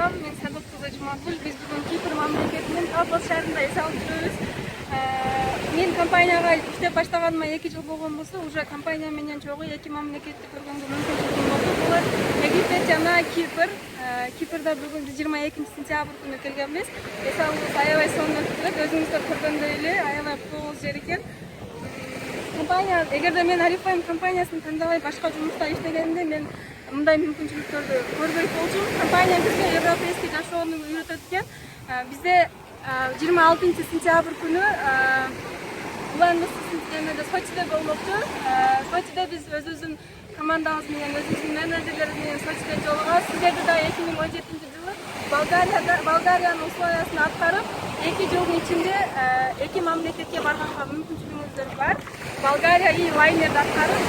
салам, мен Садық қызы Жұмагүл. Біз бүгін Кипр мамлекетінің Калпас шаарында эс алып жүрөбүз. Мен компанияға иштеп баштаганыма 2 жыл болгон болсо, уже компания менен чогуу 2 мамлекетти көргөнгө мүмкүнчүлүгүм болду. Булар Египет жана Кипр. Кипрда бүгүн 22 сентябрь күнү келгенбиз. Эс алуубуз аябай сонун өтүп келет. Өзүңүздөр көргөндөй эле аябай кооз жер экен. Компания, эгерде мен Арифлейм компаниясын тандабай башка жумушта иштегенде, мен мындай мүмкүнчүлүктөрдү көрбөй болчумун. Компания бизге европейский жашоону үйрөтөт экен. Бизде 26 сентябрь күнү Сочиде болмокчу. Сочиде биз өзүбүздүн командабыз менен, өзүбүздүн менеджерлерибиз менен Сочиде жолугабыз. Сиздерди да 2017 жылы Болгариянын условиясын аткарып, 2 жылдын ичинде 2 мамлекетке барганга мүмкүнчүлүгүңүздөр бар. Болгария и лайнерди аткарып,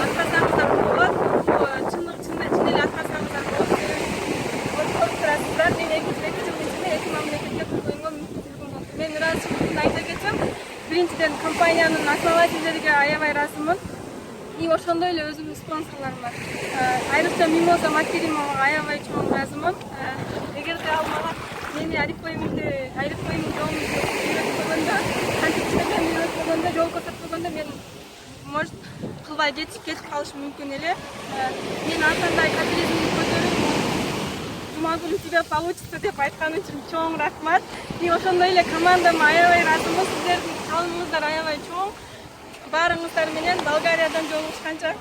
аткарсаңыздар болот. Чын эле аткарсаңыздар болот. Мен 2 жылдын ичинде 2 мамлекетке көргөнгө мүмкүнчүлүгүм болду. Мен ыраазычылыгымды айта кетсем, биринчиден компаниянын основательдериге аябай ыраазымын. И ошондой эле өзүмдүн спонсорлорум бар. Айрыкча Мимоза Макеримовага аябай чоң ыраазымын. Эгерде ал мага мени Арифлеймдин жолун үйрөтпөгөндө, кантип иштегенин үйрөтпөгөндө, жол көрсөтпөгөндө, мен может кылбай кетип калышым мүмкүн эле. Мен андай капитализмди көтөрүп, Жұмагүл, у тебя получится деп айткан үчүн чоң рахмат. И ошондой эле командама аябай ыраазымын. Сиздердин калымыңыздар аябай чоң. Баарыңыздар менен Болгариядан жолугушканча.